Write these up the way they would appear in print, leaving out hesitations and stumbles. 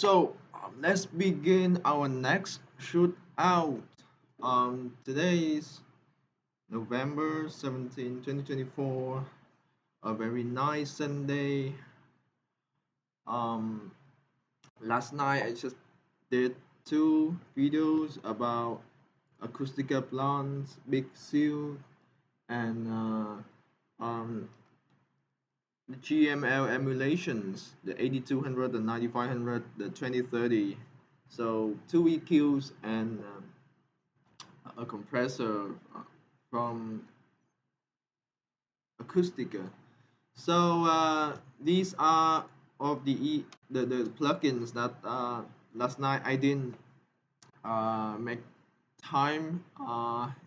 So let's begin our next shootout. Today is November 17, 2024. A very nice Sunday. Um, Last night I just did two videos about Acustica plants, big seal, and the GML emulations, the 8200, the 9500, the 2030. So two EQs and a compressor from Acustica. So these are of the plugins that last night I didn't make time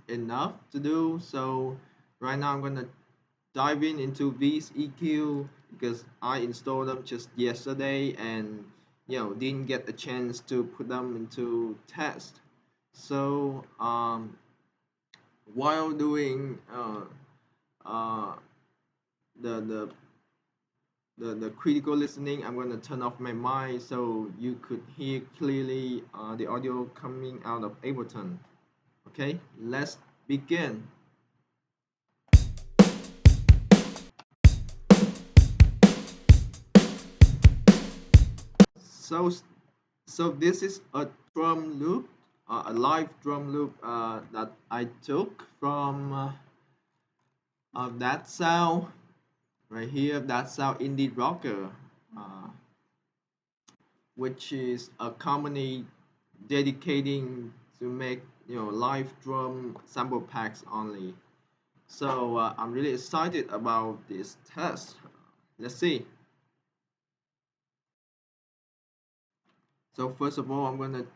enough to do. So right now I'm gonna dive into these EQ because I installed them just yesterday and didn't get the chance to put them into test. So while doing uh, the, the the critical listening, I'm going to turn off my mic so you could hear clearly the audio coming out of Ableton. Okay, let's begin. So, so this is a drum loop, a live drum loop that I took from that sound right here. That sound indie rocker, uh, which is a company dedicating to make live drum sample packs only. So I'm really excited about this test. Let's see. So first of all, I'm gonna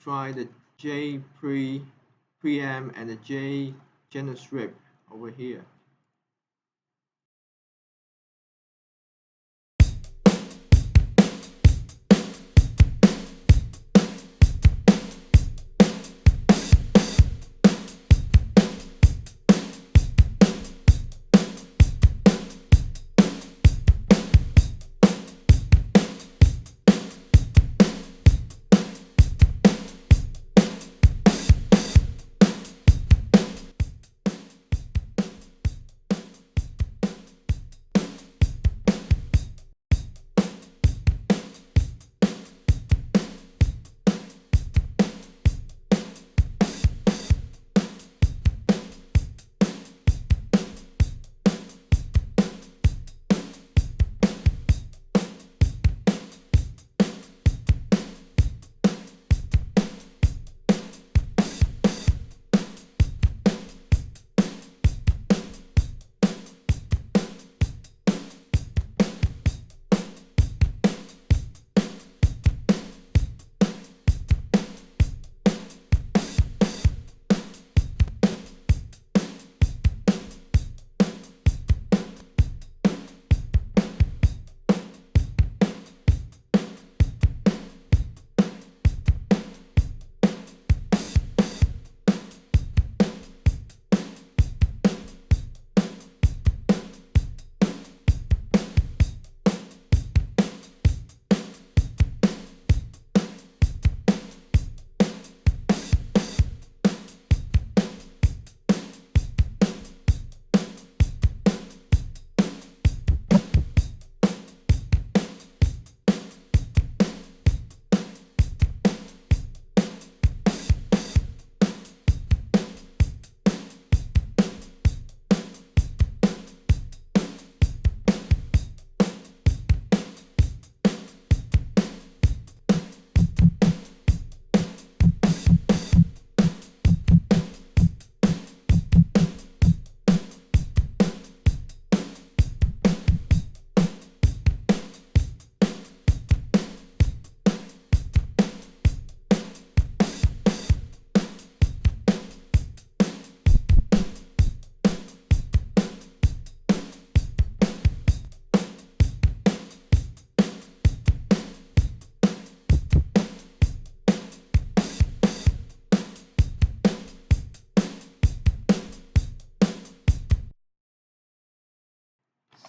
try the J preamp and the J channel strip over here.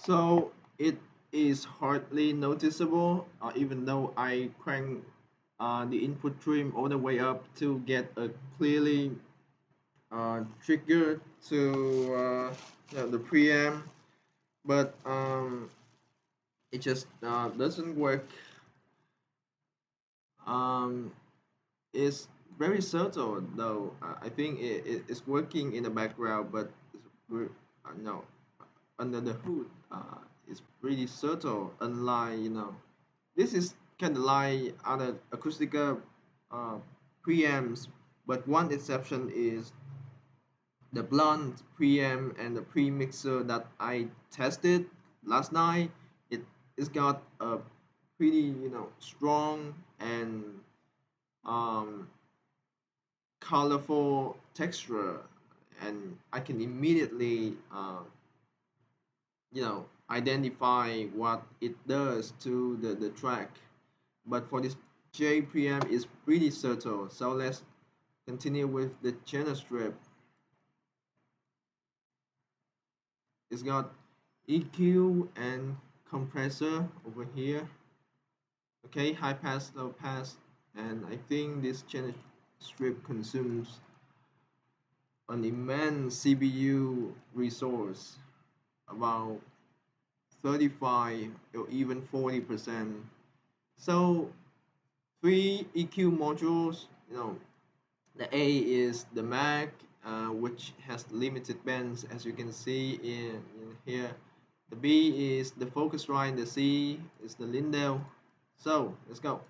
So it is hardly noticeable, even though I crank the input trim all the way up to get a clearly trigger to the preamp, but it just doesn't work. Um, it's very subtle though. I think it's working in the background, but no, under the hood, it's pretty subtle. Unlike this is kind of like other Acustica uh, preamps, but one exception is the blunt preamp and the pre-mixer that I tested last night. It's got a pretty strong and um, colorful texture, and I can immediately identify what it does to the track. But for this J preamp is pretty subtle. So let's continue with the channel strip. It's got EQ and compressor over here. Okay, high pass, low pass, and I think this channel strip consumes an immense CPU resource, about 35 or even 40%. So three EQ modules, the A is the Mac, which has limited bands, as you can see in here. The B is the Focusrite, the C is the Lindell. So let's go.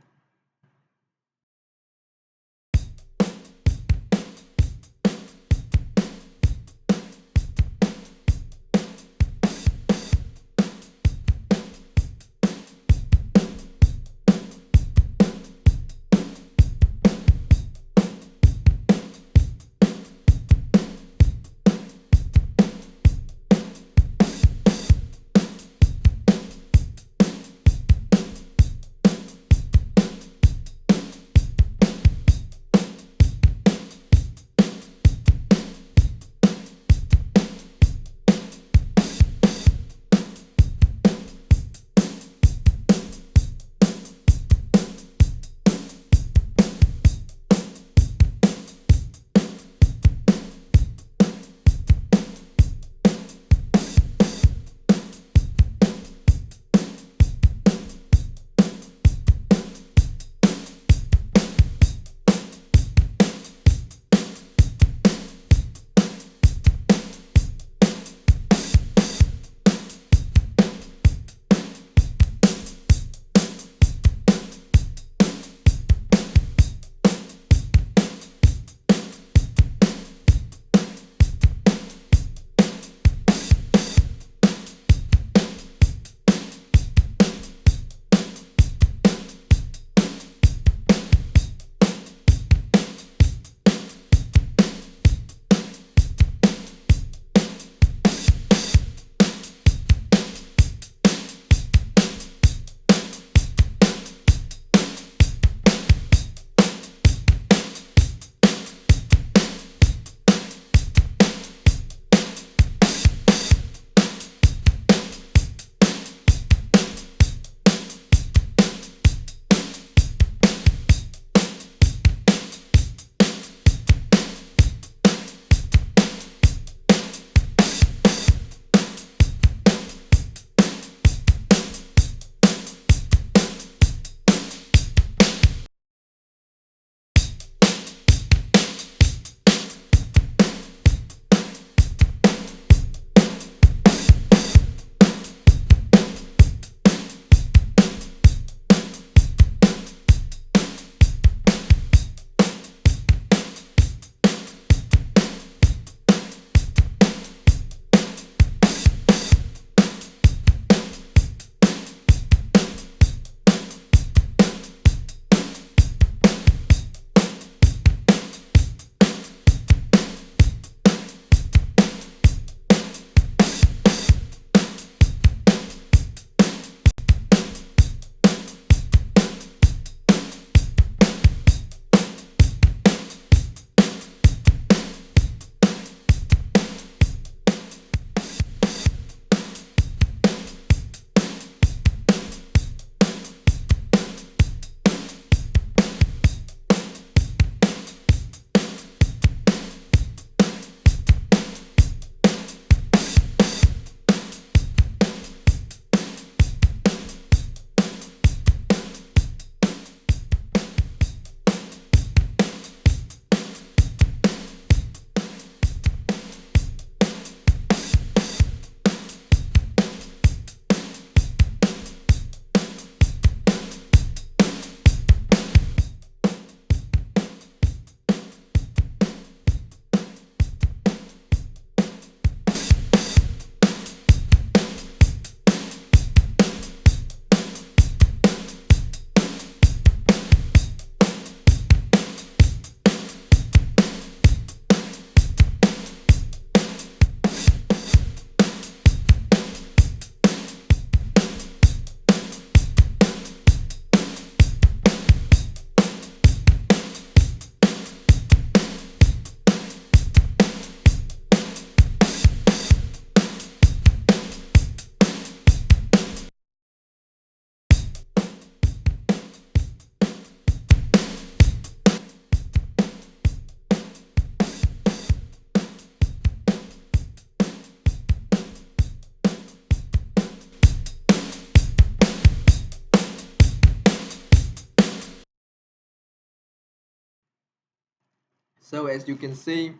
So as you can see,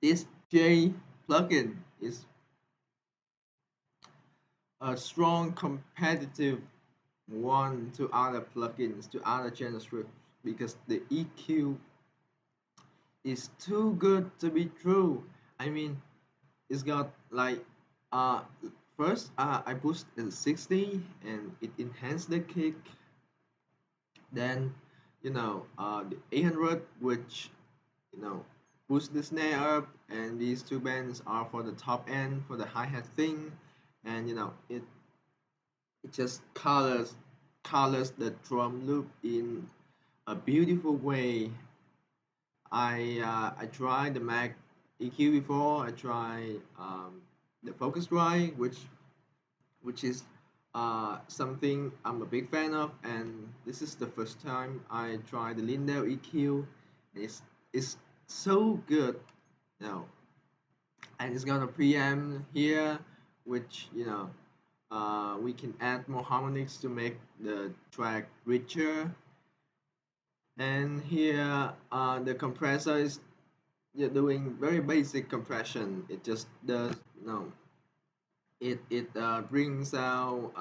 this J plugin is a strong competitive one to other plugins, to other channel strips, because the EQ is too good to be true. I mean, it's got like uh first I pushed in 60 and it enhanced the kick. Then the 800, which you know boosts the snare up, and these two bands are for the top end for the hi-hat thing. And it just colors the drum loop in a beautiful way. I tried the Mac EQ before. I tried the Focusrite, which is something I'm a big fan of, and this is the first time I tried the Lindell EQ. It's so good, you know, and it's got a preamp here, which we can add more harmonics to make the track richer. And here the compressor is doing very basic compression. It just does it brings out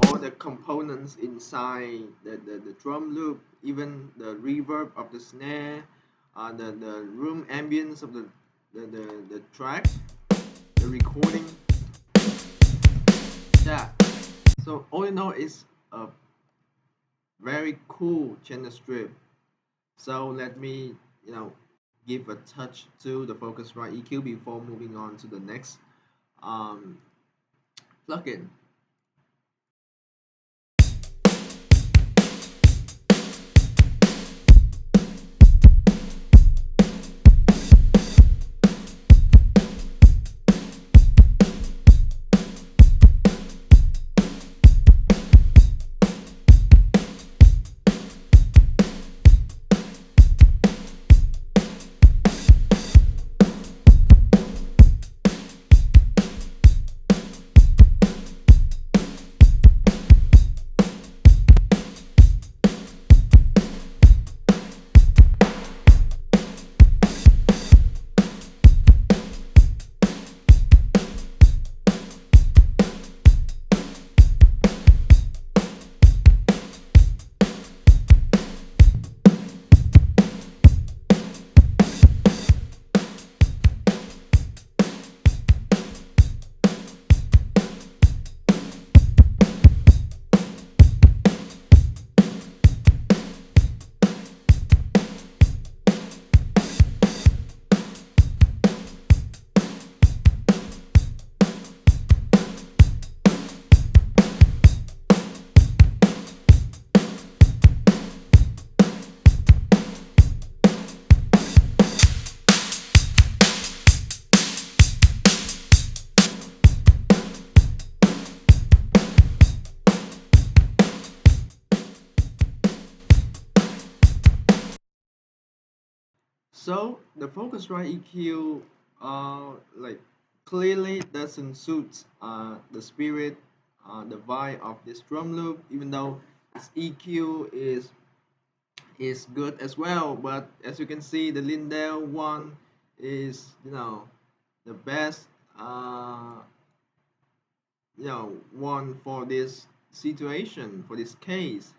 all the components inside the drum loop, even the reverb of the snare, the room ambience of the track, the recording. Yeah. So all in all, it's a very cool channel strip. So let me give a touch to the Focusrite EQ before moving on to the next um, plugin. So the Focusrite EQ like clearly doesn't suit the spirit, the vibe of this drum loop, even though its EQ is good as well. But as you can see, the Lindell one is the best uh, one for this situation, for this case.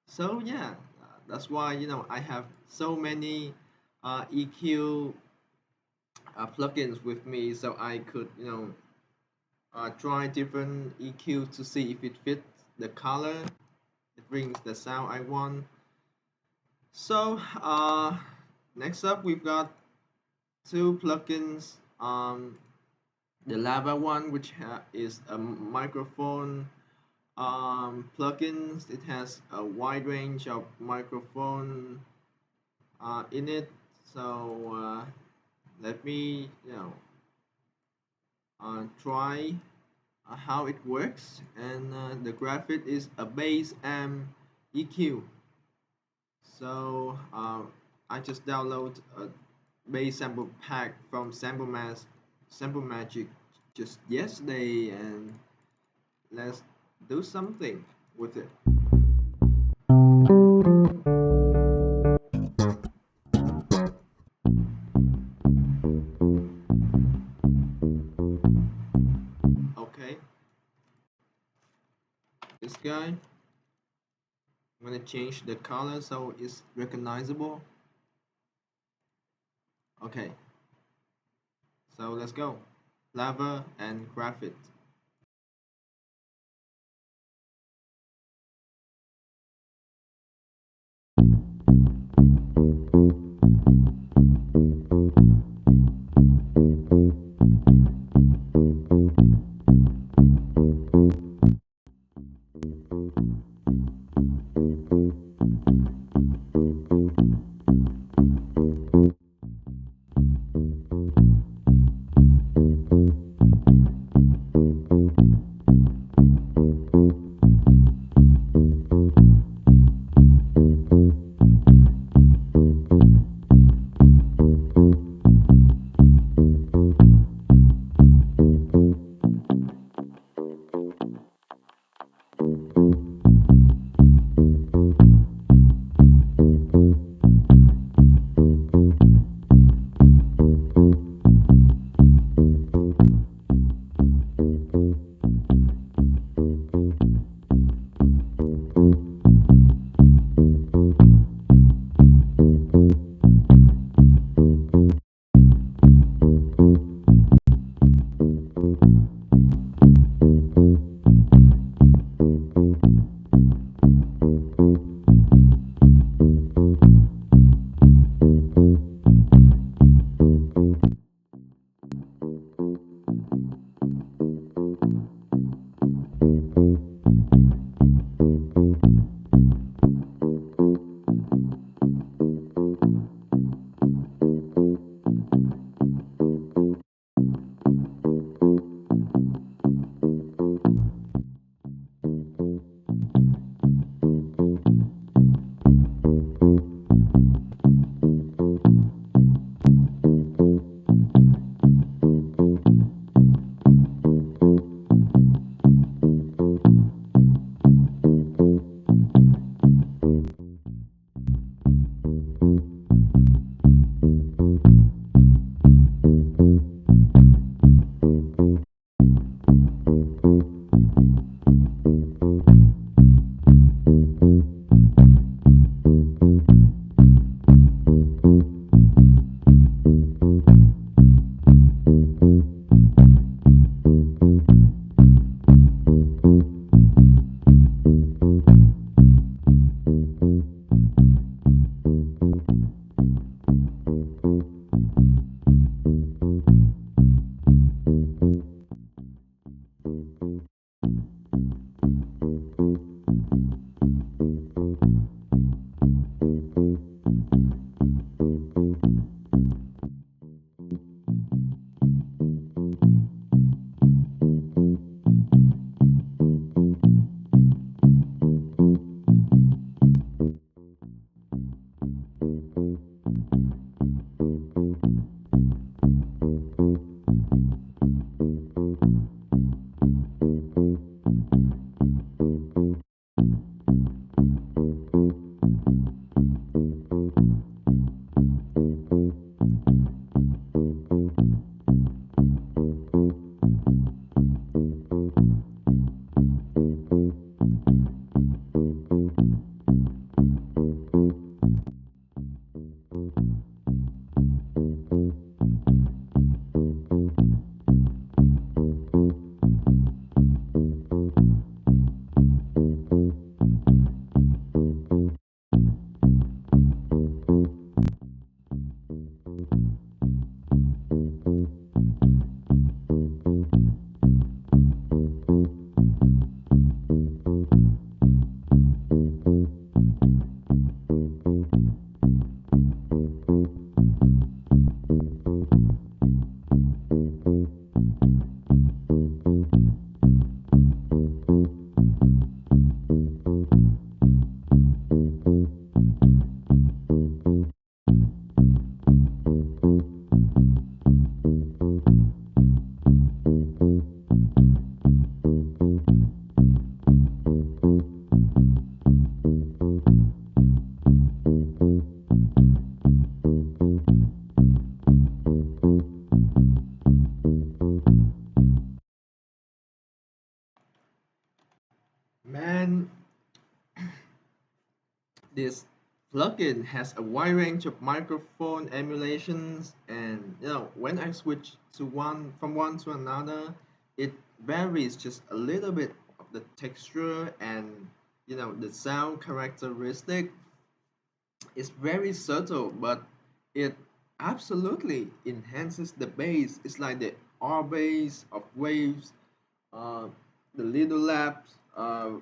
So yeah, that's why I have so many EQ plugins with me, so I could try different EQs to see if it fits the color, it brings the sound I want. So next up we've got two plugins. The Lava one, which is a microphone plugins. It has a wide range of microphone in it. So let me try how it works. And the Graphite is a bass amp EQ. So I just download a bass sample pack from Sample Magic just yesterday, and let's do something with it. this guy. I'm gonna change the color so it's recognizable. Okay, so let's go. Lava and graphite. Man, this plugin has a wide range of microphone emulations, and when I switch to one from one to another, it varies just a little bit of the texture and the sound characteristic. It's very subtle, but it absolutely enhances the bass. It's like the R bass of waves, uh, the little labs,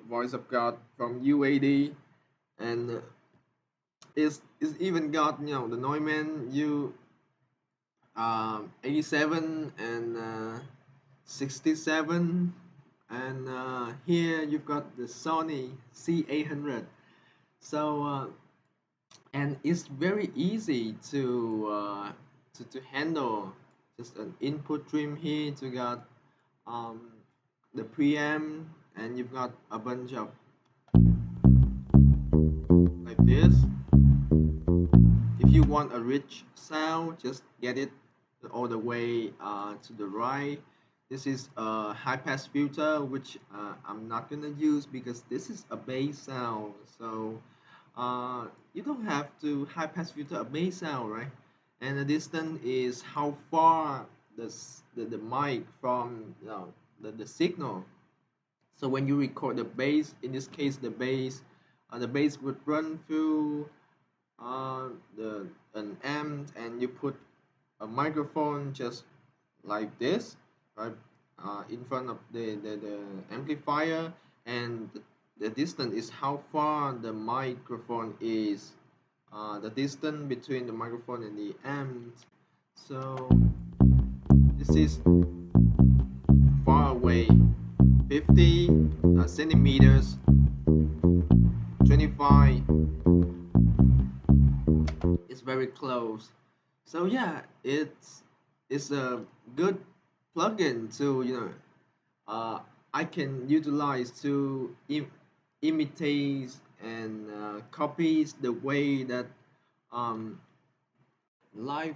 voice of God from UAD, and it's even got the Neumann U 87 and 67, and here you've got the Sony C800. So and it's very easy to handle. Just an input trim here to got um, the preamp, and you've got a bunch of like this. If you want a rich sound, just get it all the way to the right. This is a high pass filter, which I'm not gonna use because this is a bass sound. So you don't have to high pass filter a bass sound, right? And the distance is how far the mic from the signal. So when you record the bass, in this case the bass would run through the an amp, and you put a microphone just like this, right, in front of the amplifier, and the distance is how far the microphone is, the distance between the microphone and the amp. So this is far away, 50 centimeters, 25 is very close. So yeah, it's a good plugin to I can utilize to imitate and copies the way that um, live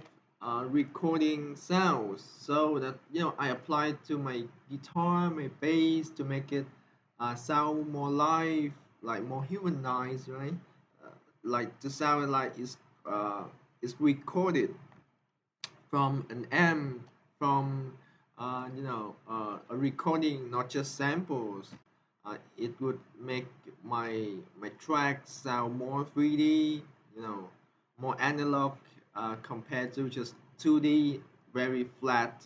recording sounds, so that I apply it to my guitar, my bass, to make it sound more live, like more humanized, right? Like to sound like it's recorded from an amp, from a recording, not just samples. It would make my tracks sound more 3D, more analog, compared to just 2D, very flat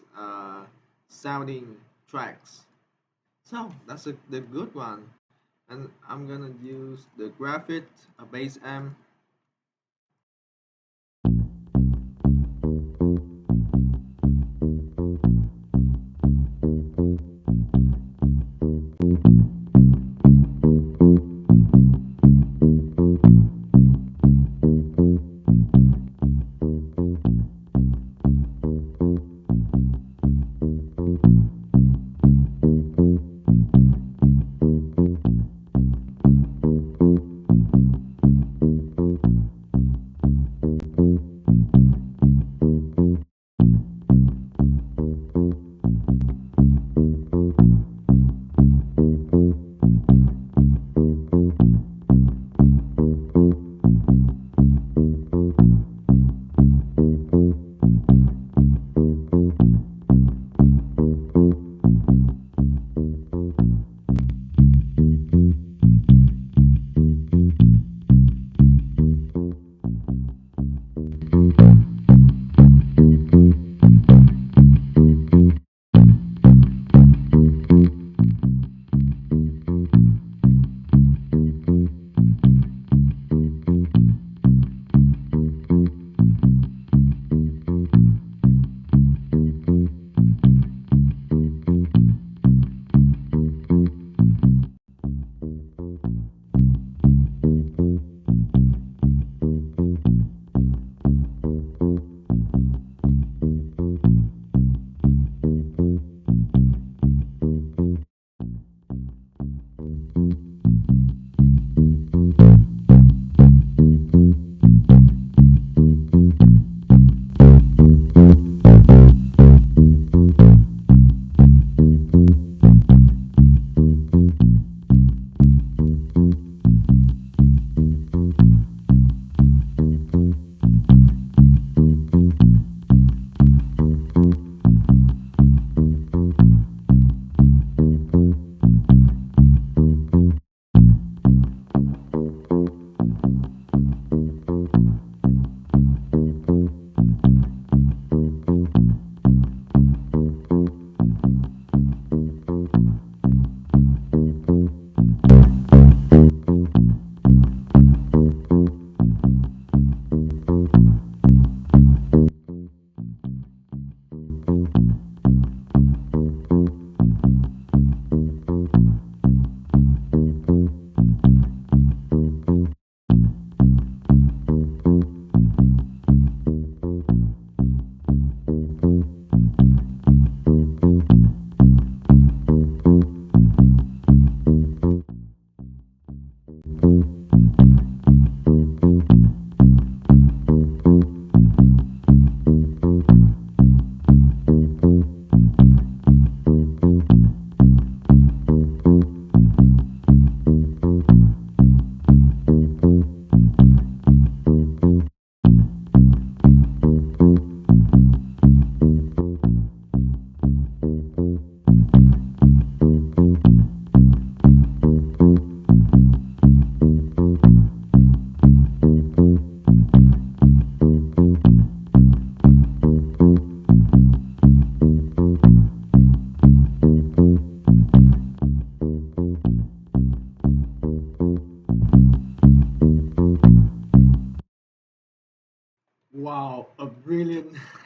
sounding tracks. So that's the good one, and I'm gonna use the Graphite bass amp.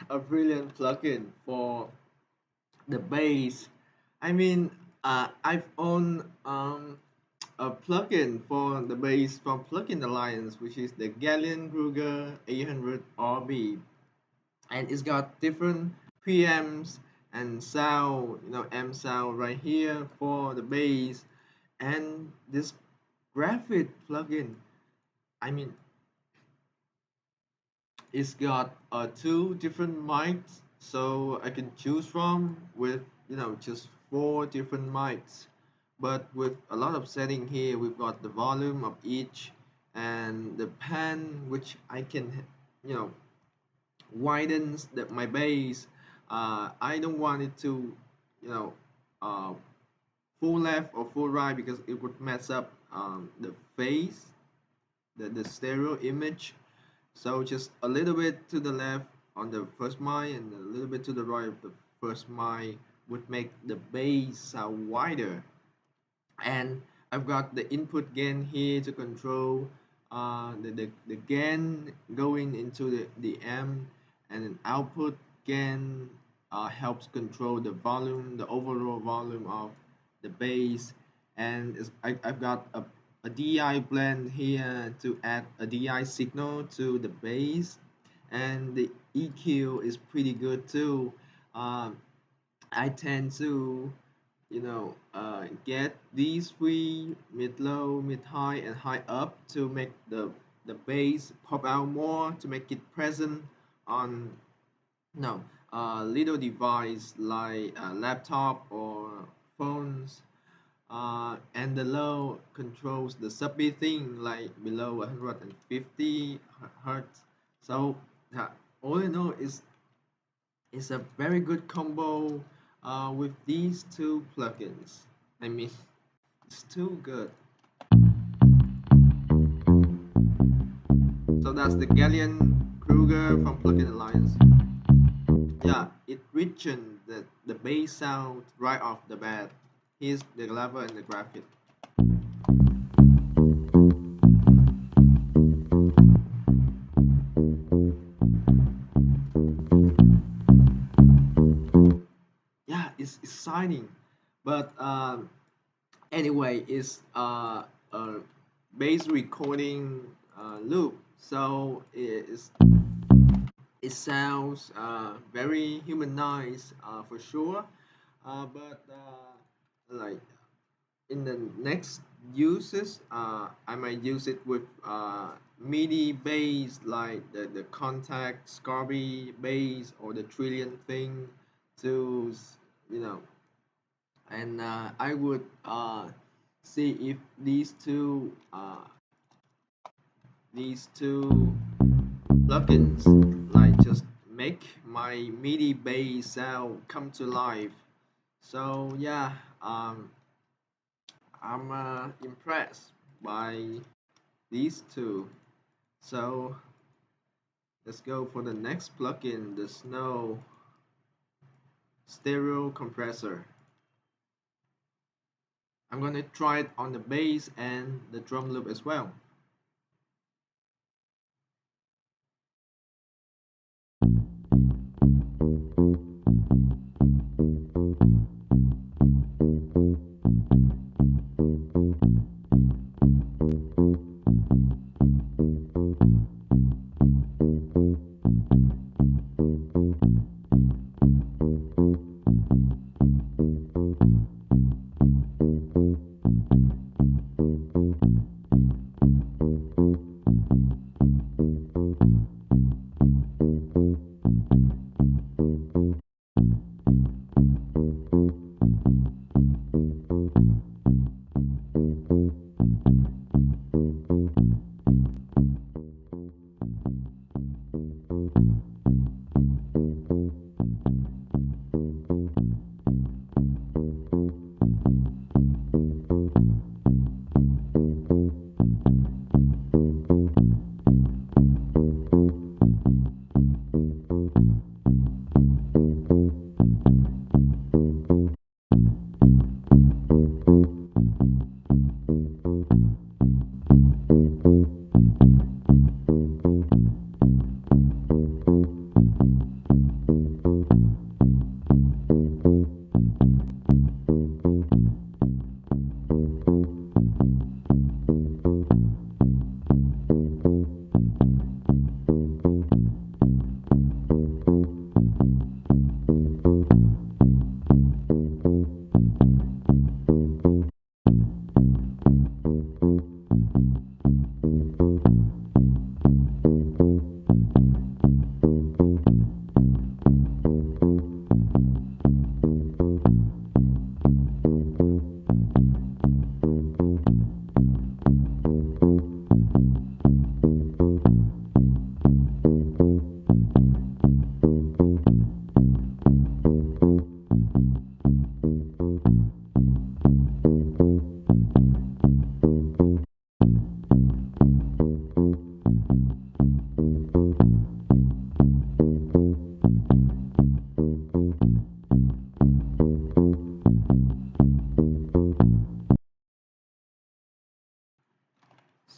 a brilliant plugin for the bass. I mean, I've owned a plugin for the bass from Plugin Alliance, which is the Galleon Kruger 800 RB, and it's got different preamps and sound, M sound right here for the bass, and this Graphite plugin. I mean, it's got two different mics, so I can choose from with just four different mics. But with a lot of setting here, we've got the volume of each and the pan, which I can you know widens my bass. I don't want it to you know uh, full left or full right because it would mess up the phase, the stereo image. So just a little bit to the left on the first mic and a little bit to the right of the first mic would make the bass sound wider. And I've got the input gain here to control the gain going into the amp, and an output gain helps control the volume, the overall volume of the bass. And I've got a DI blend here to add a DI signal to the bass, and the EQ is pretty good too. Um, I tend to get these three mid low, mid high, and high up to make the bass pop out more, to make it present on no little device like a laptop or phones. And the low controls the subbeat thing like below 150 hertz. So all in all, it's a very good combo with these two plugins. I mean, it's too good. So that's the Galleon Kruger from Plugin Alliance. Yeah, it richened the bass sound right off the bat. Here's the lava and the graphite. Yeah, it's exciting, but anyway, it's a bass recording loop, so it sounds very humanized for sure. But like in the next uses, I might use it with MIDI bass like the contact Scarby bass or the Trillion thing to you know and I would see if these two plugins like just make my MIDI bass sound come to life. So yeah, I'm impressed by these two. So let's go for the next plugin, the Snow Stereo Compressor. I'm gonna try it on the bass and the drum loop as well.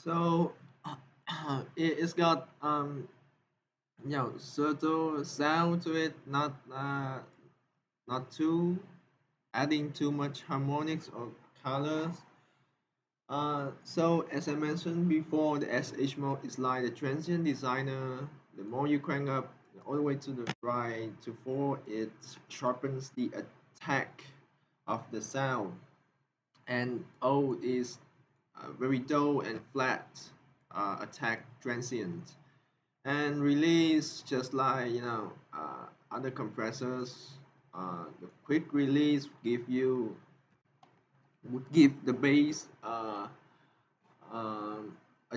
So it's got subtle sound to it, not too adding too much harmonics or colors. So as I mentioned before, the SH mode is like the transient designer. The more you crank up all the way to the right to 4, it sharpens the attack of the sound. And O is very dull and flat attack transient. And release, just like other compressors, the quick release would give the bass a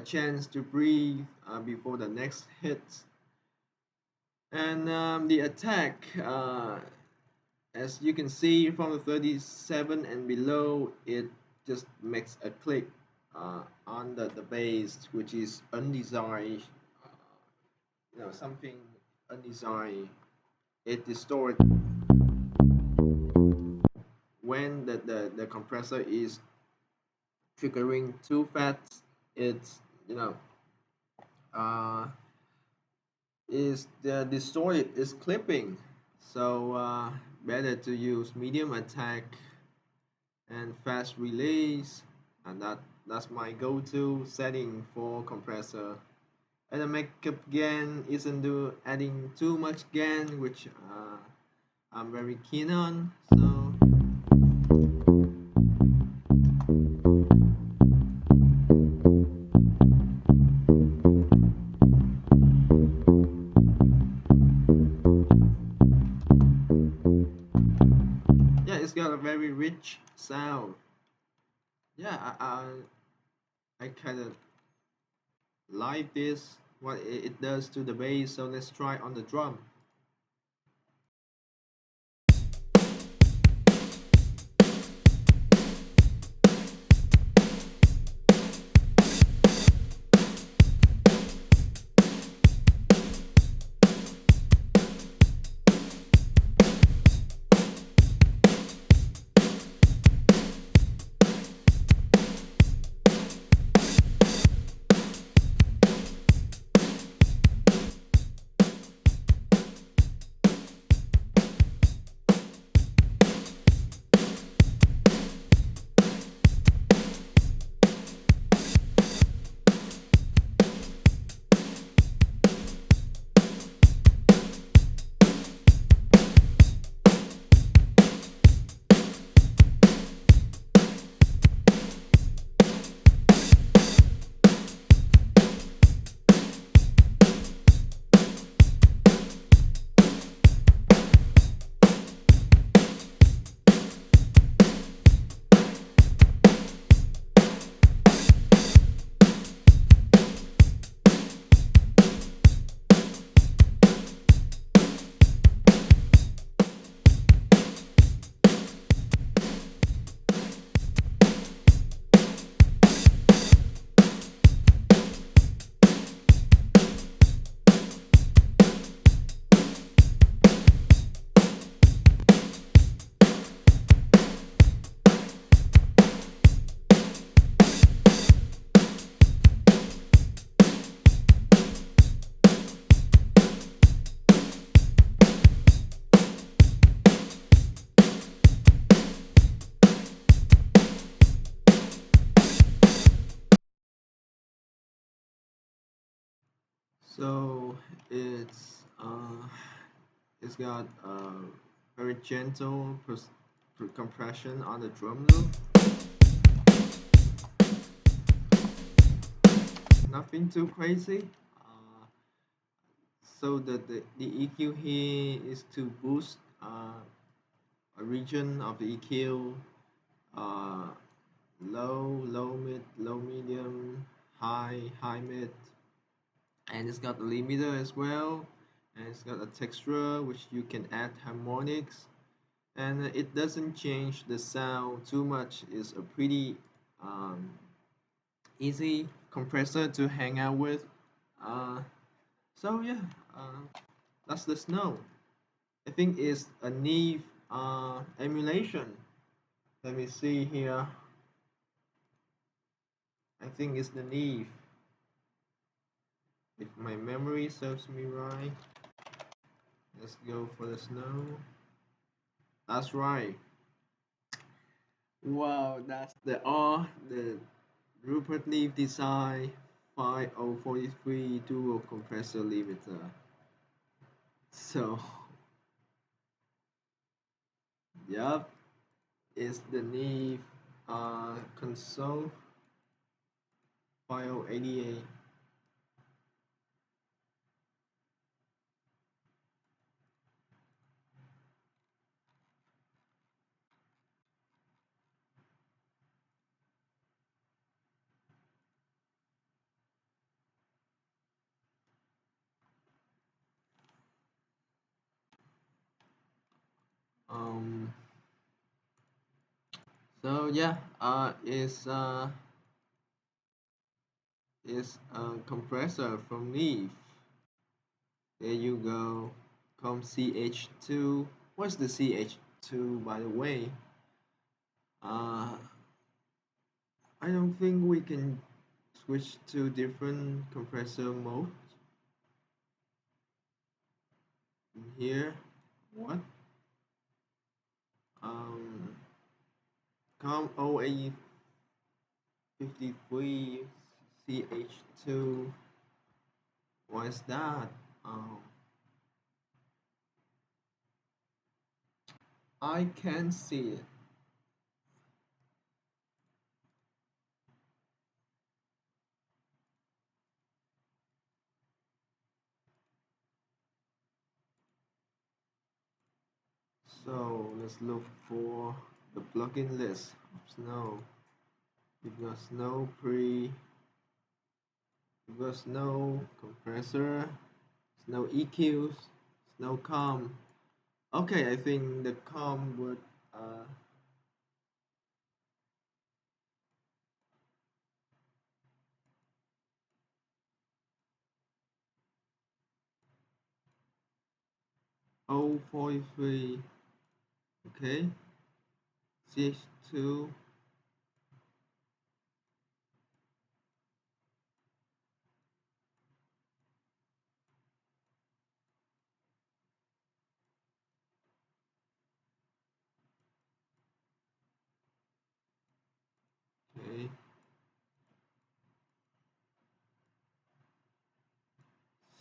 chance to breathe before the next hit. And the attack, as you can see from the 37 and below, it just makes a click on the bass, which is undesired. Something undesired. It distorts when the compressor is triggering too fast. It's uh, is the distorted is clipping. So better to use medium attack and fast release, and that's my go-to setting for compressor. And the makeup gain isn't adding too much gain, which I'm very keen on. So yeah, it's got a very rich sound. Yeah, I kind of like this, what it does to the bass. So let's try on the drum. So it's got very gentle compression on the drum loop. Nothing too crazy. So the EQ here is to boost a region of the EQ, uh, low mid, low medium, high mid, and it's got a limiter as well, and it's got a texture which you can add harmonics, and it doesn't change the sound too much. It's a pretty um, easy compressor to hang out with. Uh, so yeah, that's the Snow. I think it's a Neve emulation. Let me see here. I think it's the Neve. if my memory serves me right. Let's go for the snow. That's right. Wow, that's the Rupert Neve design 5043 dual compressor limiter. So, yep, it's the Neve console 5088. Um, so yeah, it's a compressor from Neve. There you go. Come CH2. What's the CH2 by the way? Uh, I don't think we can switch to different compressor modes in here. What? Um, com OA53 CH2. What's that? Um, I can see it. So let's look for the plugin list of Snow. We've got Snow Pre, we've got Snow Compressor, Snow EQs, Snow Com. Okay, I think the Com would 043. Okay, CH2. Okay,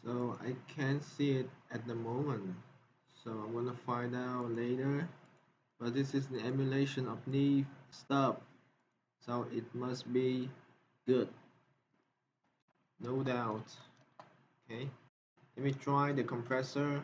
so I can't see it at the moment. So I'm gonna find out later. But this is the emulation of Neve stuff. So it must be good, no doubt. Okay, let me try the compressor.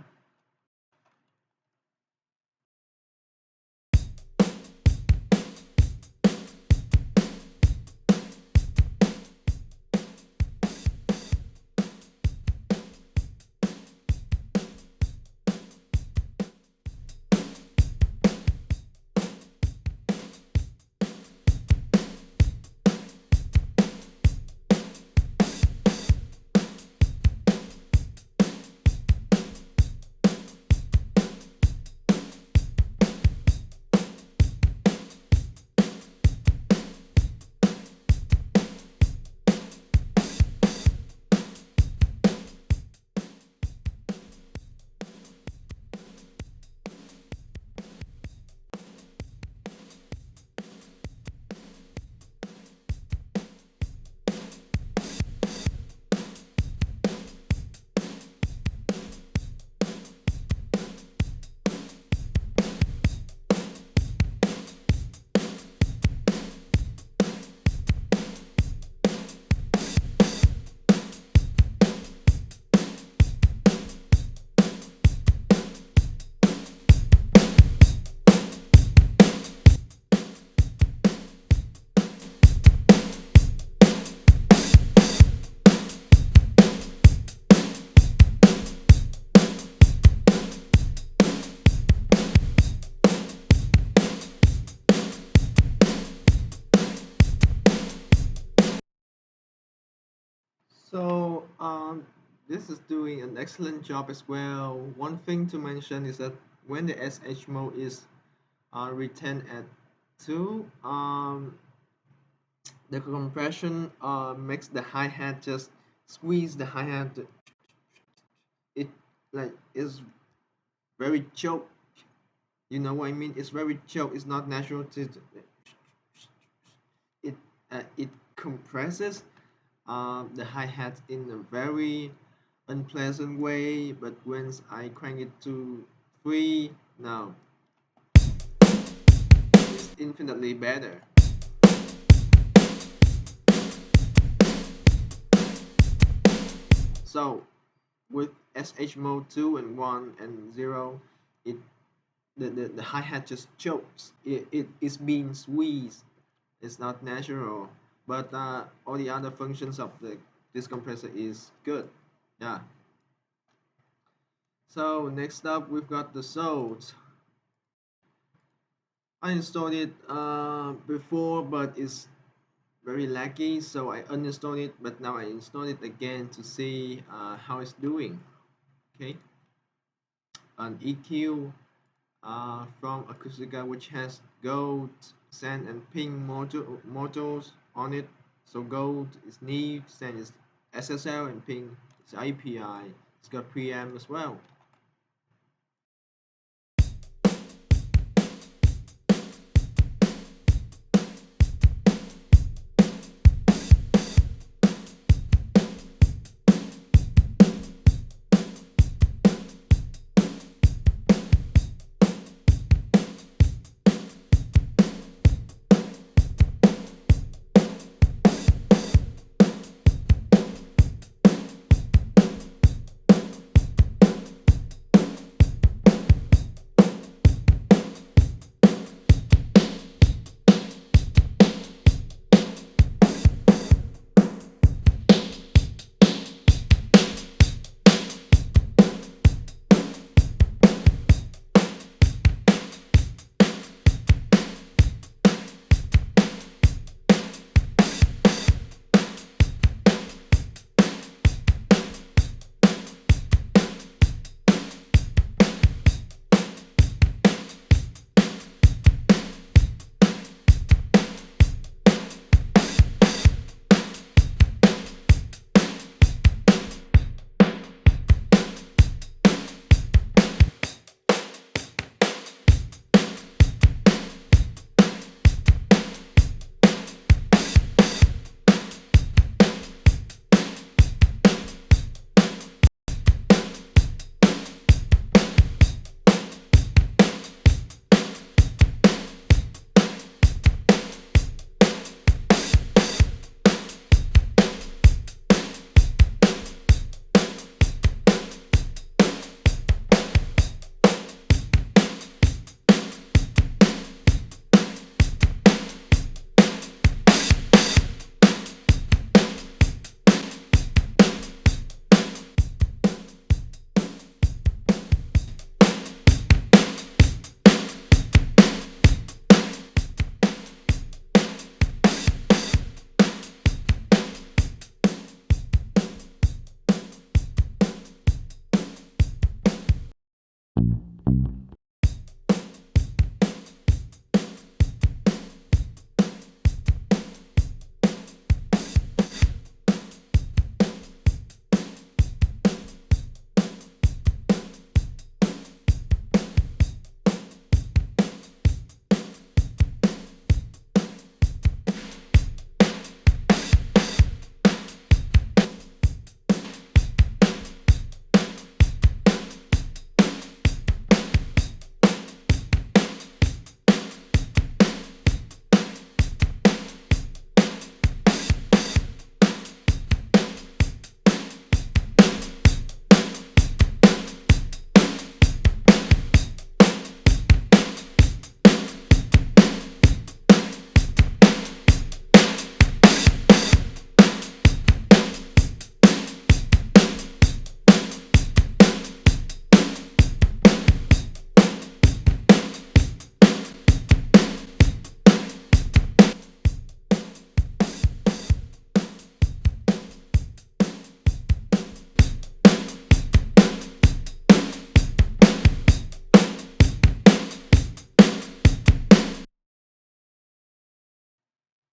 So this is doing an excellent job as well. One thing to mention is that when the SH mode is retained at 2, the compression makes the hi-hat just squeeze the hi-hat, it like is very choke. You know what I mean? It's very choke. It's not natural to it. It compresses the hi-hat in a very unpleasant way. But once I crank it to 3, now it's infinitely better. So with SH mode 2 and 1 and 0, it the hi-hat just chokes. It is being squeezed. It's not natural. But all the other functions of this compressor is good. Yeah. So next up we've got the Sold. I installed it before, but it's very laggy, so I uninstalled it. But now I installed it again to see how it's doing. Okay, an EQ from Acustica, which has gold, sand, and pink modules on it. So gold is Neve, sand is SSL, and pink is API. It's got preamp as well.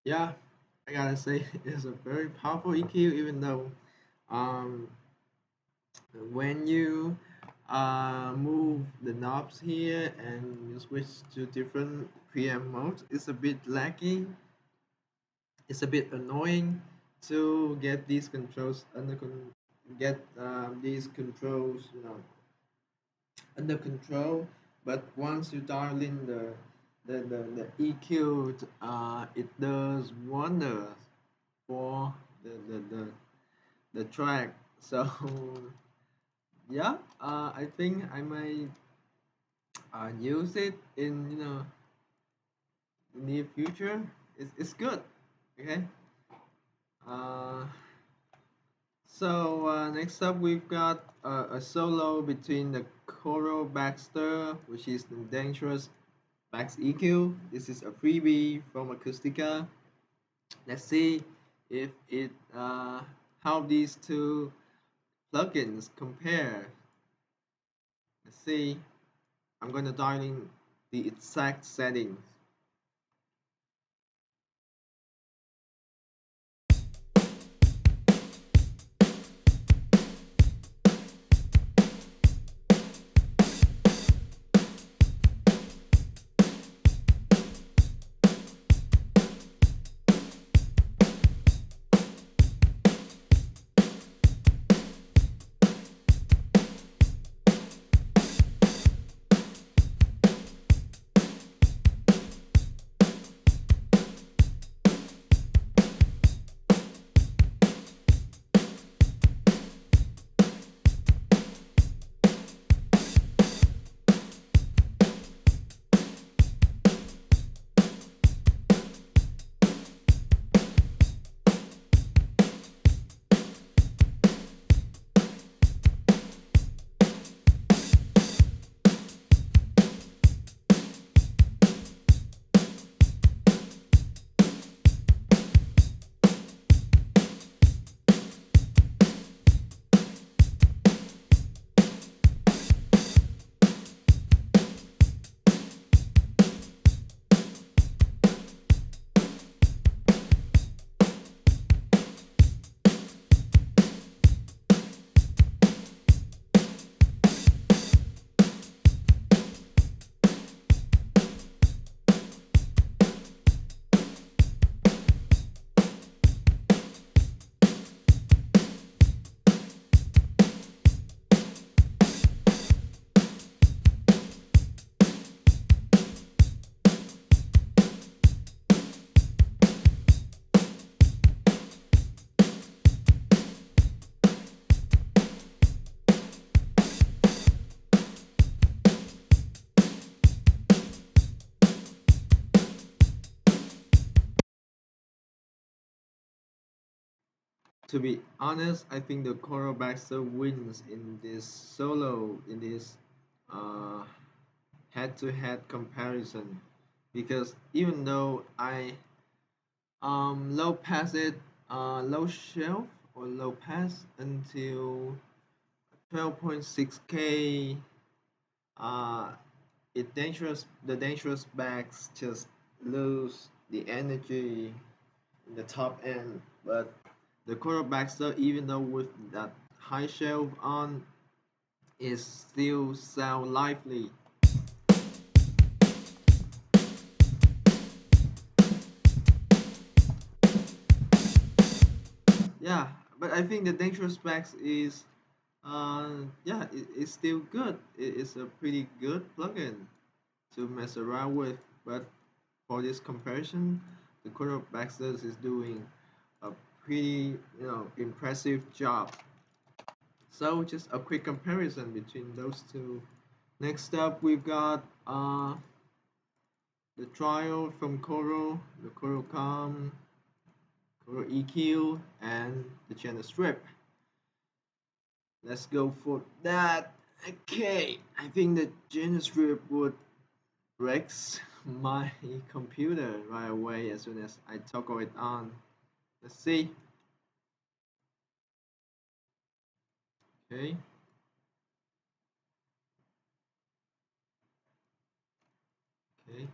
Yeah, I gotta say it's a very powerful EQ, even though Um, when you move the knobs here and you switch to different preamp modes, it's a bit laggy. It's a bit annoying to get these controls get these controls, under control. But once you dial in the EQ, it does wonders for the track. So yeah, I think I might use it in the near future. It's good. Okay. Uh, Next up we've got a solo between the Coral Baxter, which is the Dangerous Bax EQ. This is a freebie from Acustica. Let's see if it how these two plugins compare. Let's see. I'm gonna dial in the exact settings. To be honest, I think the Coral Baxter wins in this solo, in this uh, head-to-head comparison, because even though I low pass it, low shelf or low pass until 12.6K, uh, the dangerous bags just lose the energy in the top end, but the Coral Baxter, even though with that high shelf on, is still sound lively. Yeah, but I think the Dangerous Bax is, yeah, it's still good. It's a pretty good plugin to mess around with. But for this comparison, the Coral Baxters is doing a pretty, impressive job. So just a quick comparison between those two. Next up, we've got the trial from Coral, the Coral Com, Coral EQ, and the channel strip. Let's go for that. Okay, I think the channel strip would wrecks my computer right away as soon as I toggle it on. Let's see. Okay. Okay.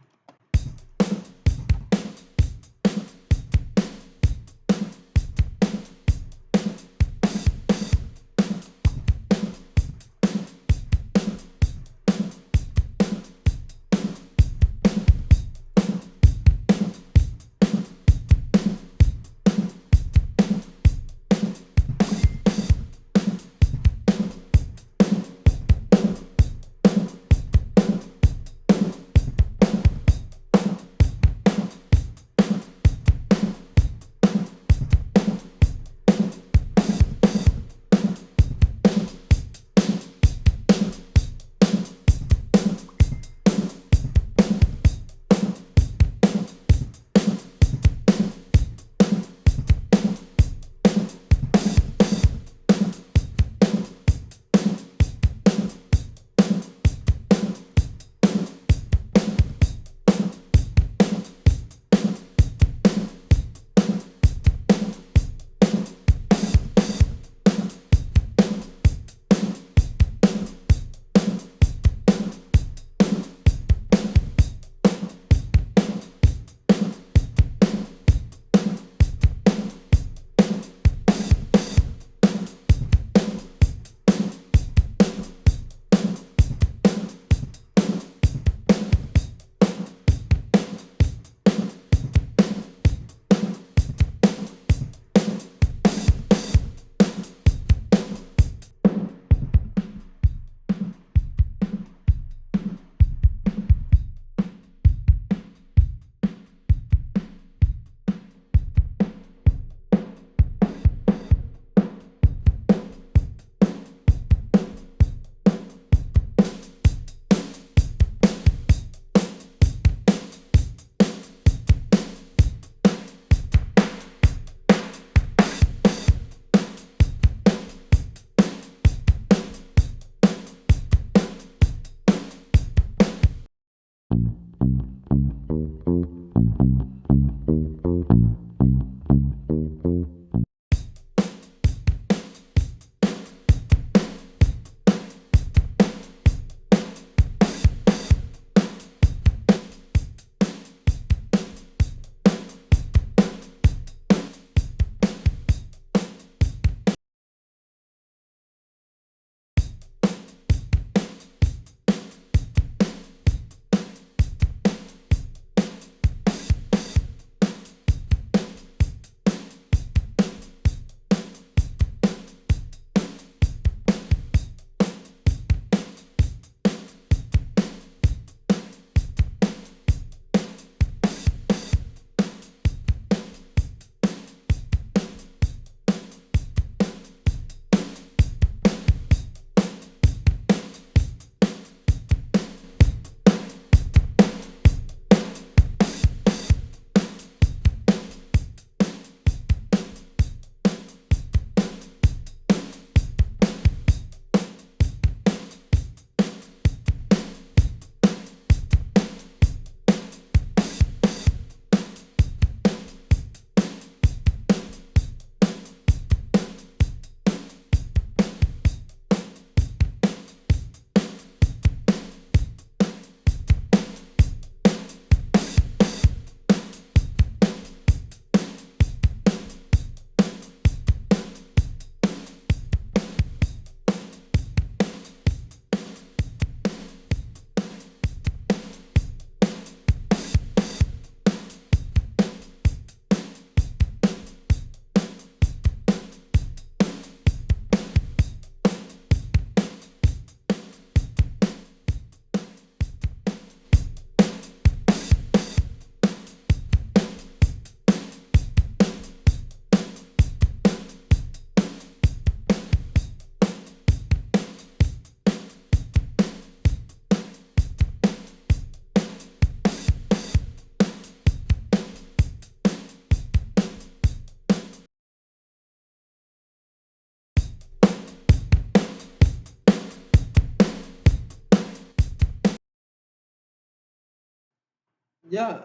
Yeah,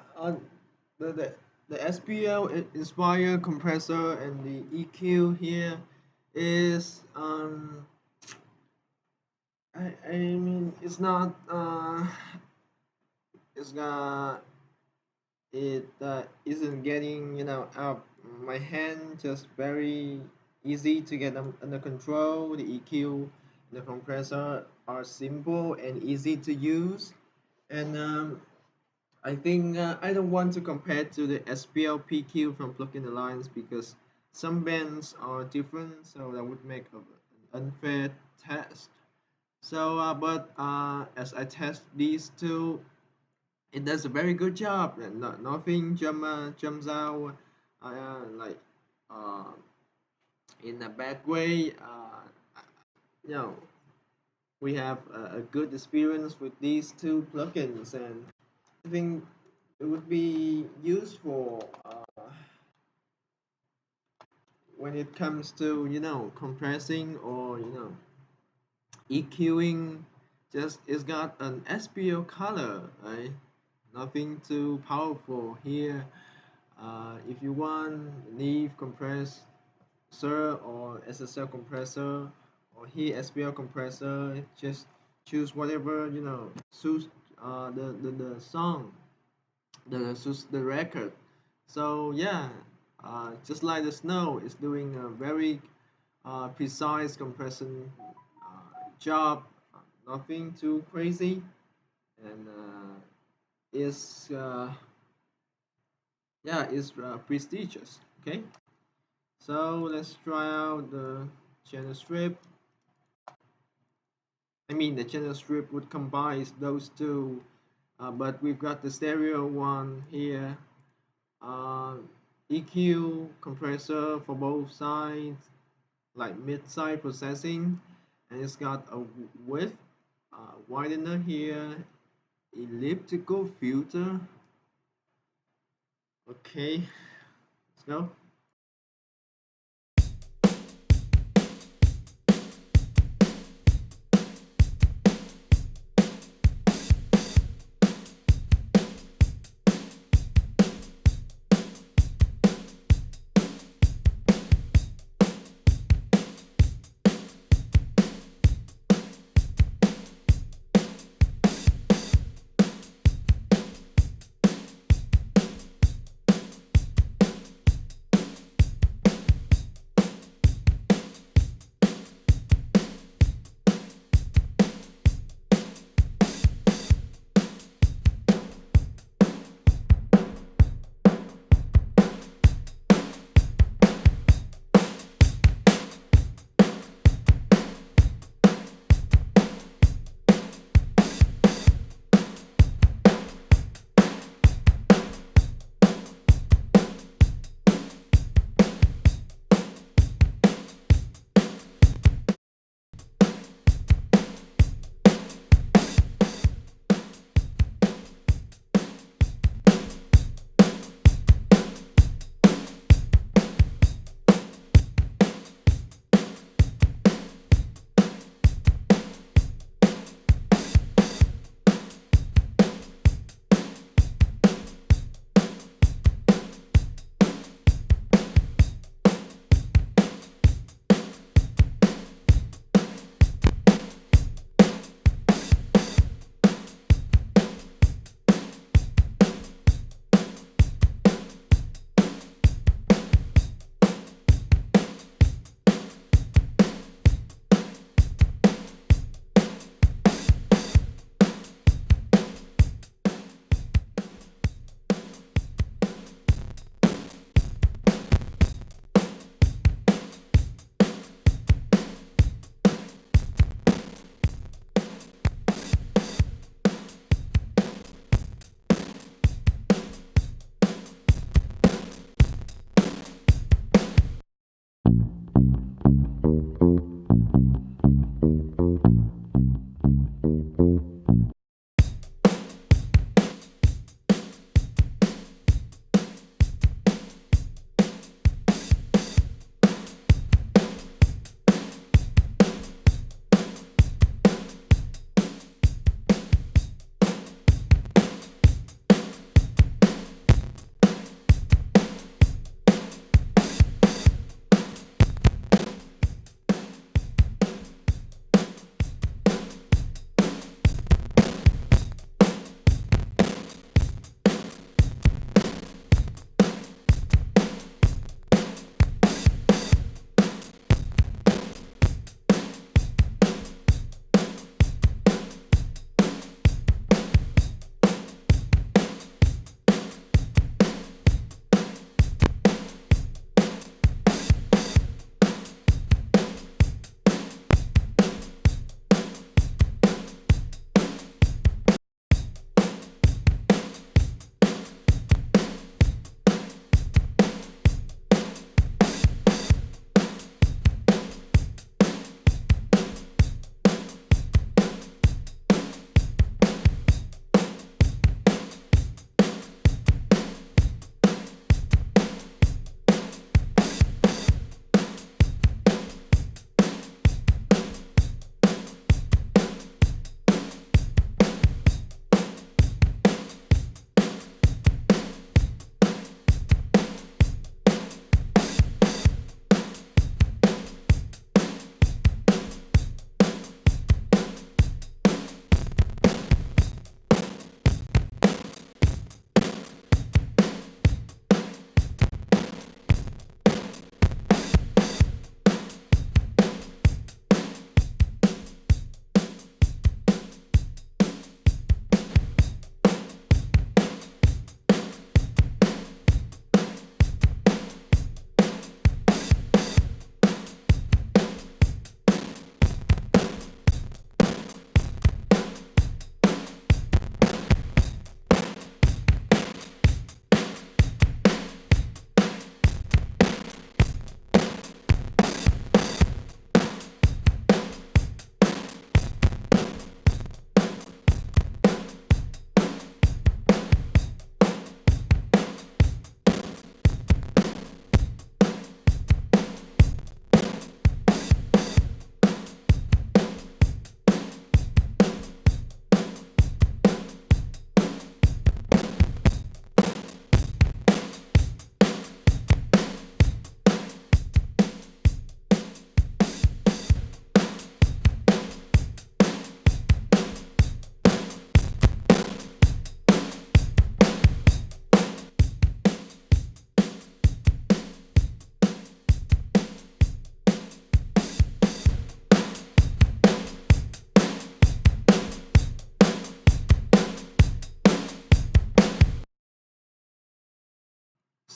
the, the the SPL Inspire compressor and the EQ here is I mean it's not it isn't getting out my hand, just very easy to get them under control. The EQ and the compressor are simple and easy to use, and I think I don't want to compare to the SPL PQ from Plugin Alliance because some bands are different, so that would make an unfair test. So, but as I test these two, it does a very good job, and nothing jumps out like uh, in a bad way. You know, we have a good experience with these two plugins, and I think it would be useful when it comes to compressing or EQing. Just it's got an SPO color, right? Nothing too powerful here. If you want Neve compressor or SSL compressor or here SPL compressor, just choose whatever suits the song, the record. So yeah, just like the snow, it's doing a very precise compression job. Nothing too crazy, and is yeah, it's prestigious. Okay, so let's try out the channel strip. I mean, the channel strip would combine those two, but we've got the stereo one here. Uh, EQ compressor for both sides, like mid-side processing, and it's got a width widener here, elliptical filter. Okay, let's go.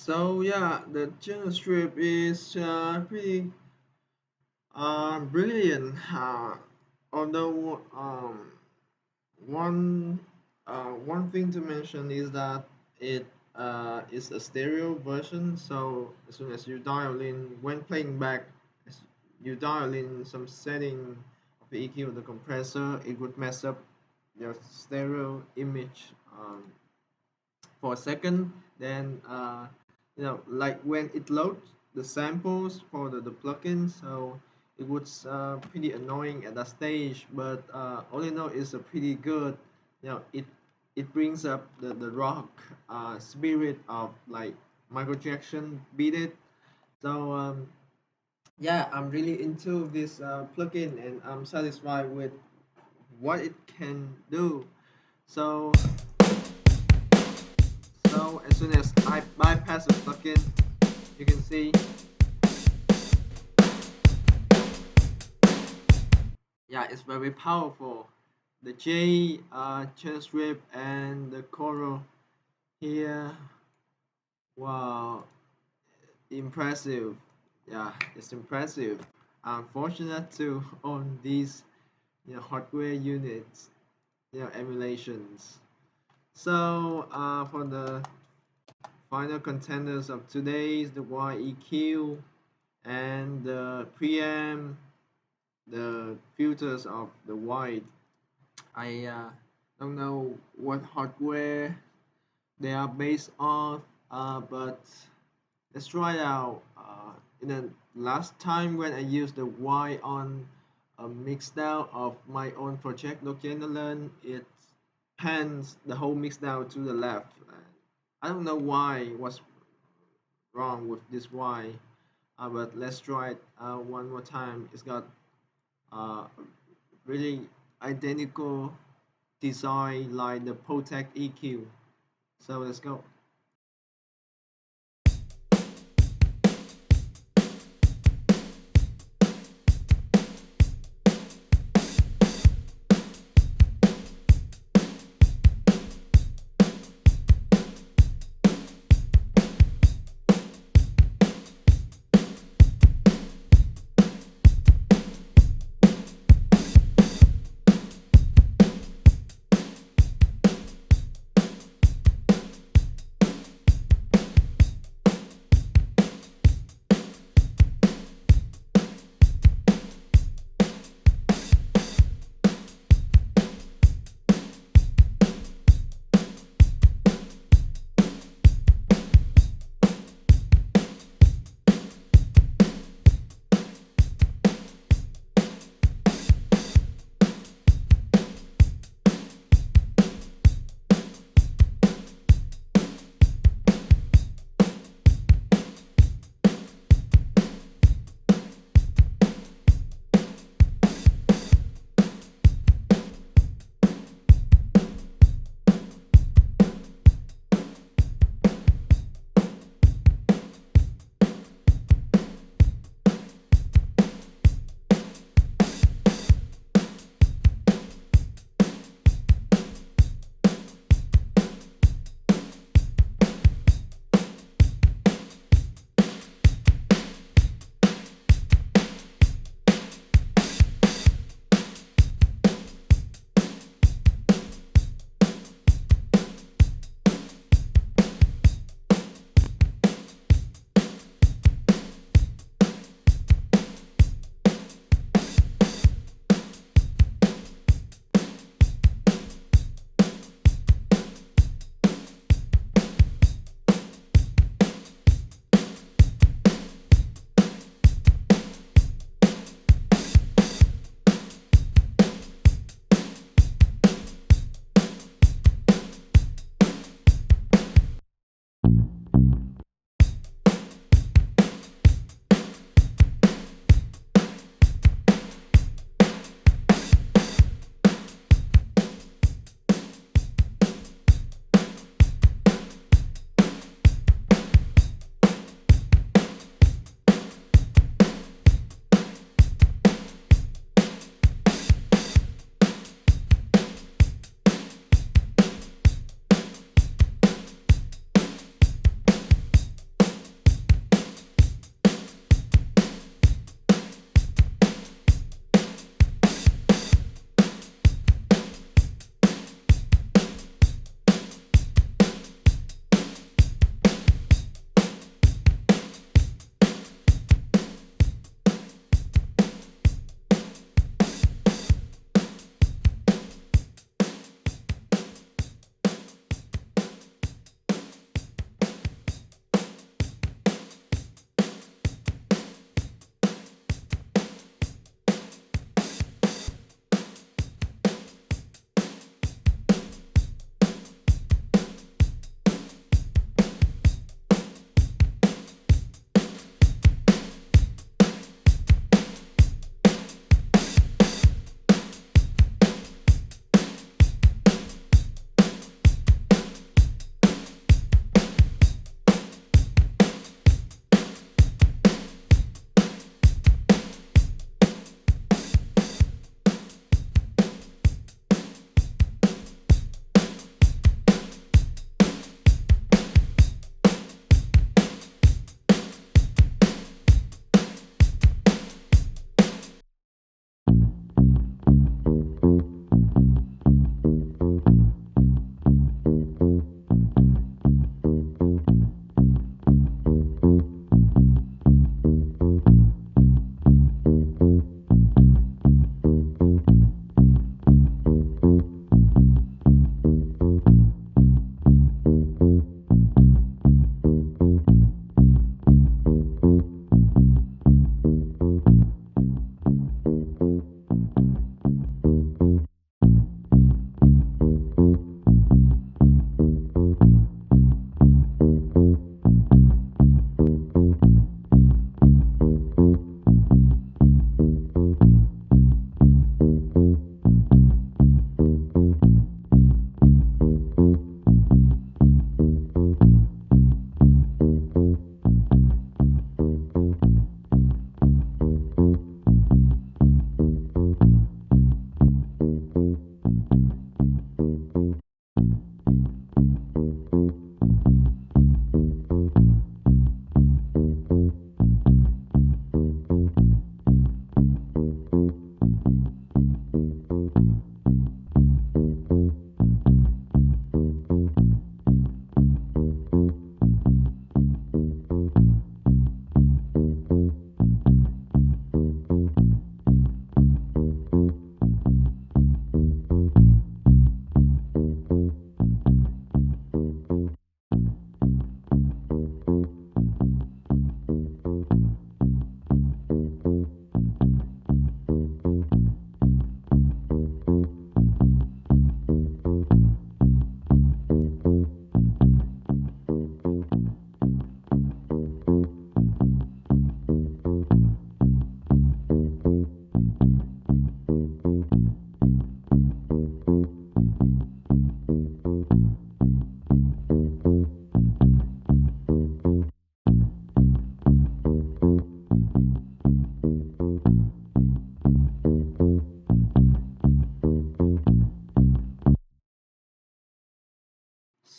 So yeah, the general strip is pretty brilliant. Although one one thing to mention is that it is a stereo version. So as soon as you dial in when playing back, as you dial in some setting of the EQ of the compressor, it would mess up your stereo image. For a second, then like when it loads the samples for the plugin, so it was pretty annoying at that stage, but all in all it's a pretty good. It brings up the rock spirit of like Michael Jackson beat it. So yeah, I'm really into this plugin and I'm satisfied with what it can do. So as soon as I bypass the plugin, you can see, yeah, it's very powerful. The J channel strip and the coral here, wow, impressive. Yeah, it's impressive. I'm fortunate to own these hardware units, emulations. So for the final contenders of today is the YEQ and the preamp, the filters of the white. I don't know what hardware they are based on, but let's try it out. In the last time when I used the Y on a mix down of my own project Lokianalan, it pans the whole mix down to the left. I don't know why, what's wrong with this Y, but let's try it one more time. It's got uh, really identical design like the Protect EQ. So let's go.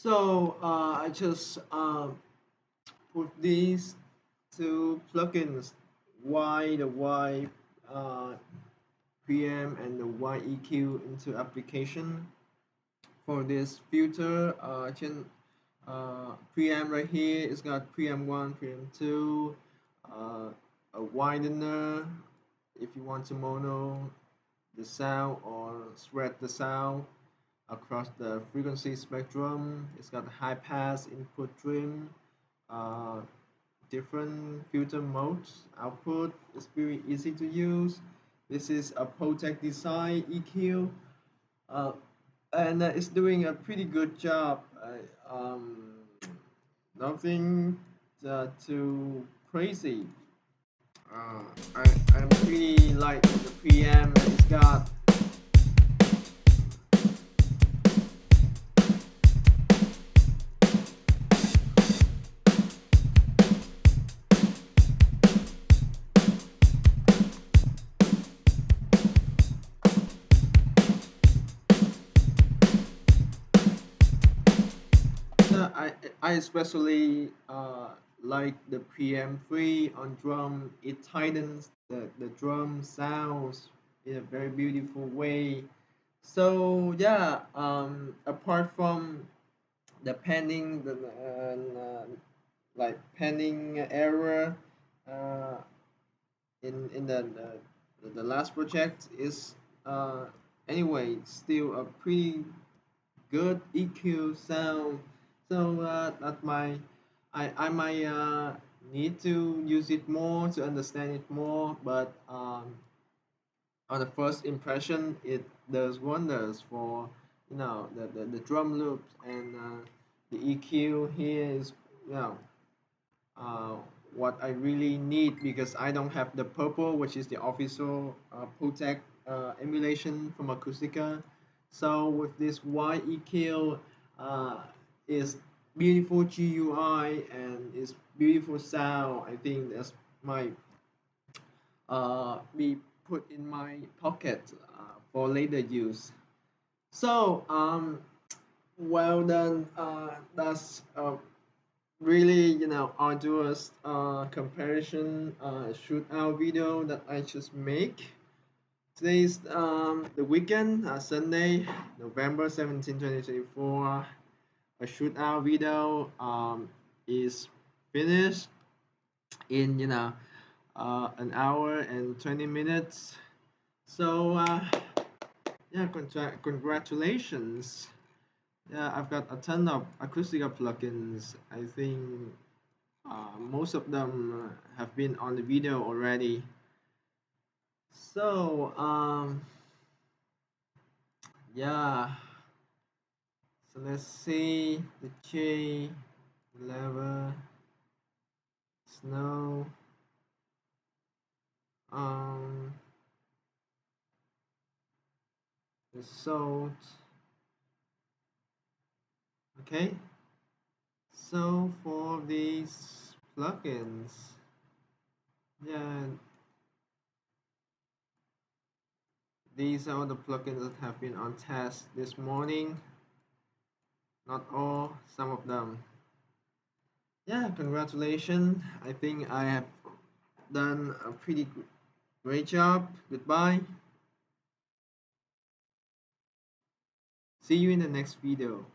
So I just put these two plugins, the Y uh, PM and the YEQ into application for this filter. Preamp right here. It's got preamp 1, preamp 2, a widener if you want to mono the sound or spread the sound across the frequency spectrum. It's got a high pass input trim, uh, different filter modes. Output is very easy to use. This is a Protect Design EQ, uh, and it's doing a pretty good job. Nothing too crazy. Uh, I really like the preamp. It's got I especially like the PM3 on drum. It tightens the drum sounds in a very beautiful way. So yeah, apart from the panning, like panning error uh, in the last project is uh, anyway still a pretty good EQ sound. So that I might need to use it more to understand it more, but on the first impression, it does wonders for the drum loops and the EQ here is you know uh, what I really need because I don't have the purple, which is the official Protect emulation from Acustica. So with this YEQ, is beautiful GUI and is beautiful sound. I think that's my be put in my pocket for later use. So well done. That's really arduous comparison shootout video that I just make. Today's the weekend, Sunday, November 17, 2024. A shootout video is finished in an hour and 20 minutes. So yeah, congratulations. Yeah, I've got a ton of Acustica plugins. I think most of them have been on the video already. So yeah, so let's see the J, lava, snow, um, the salt. Okay, so for these plugins, yeah, these are the plugins that have been on test this morning. Not all, some of them. Yeah, congratulations. I think I have done a pretty great job. Goodbye. See you in the next video.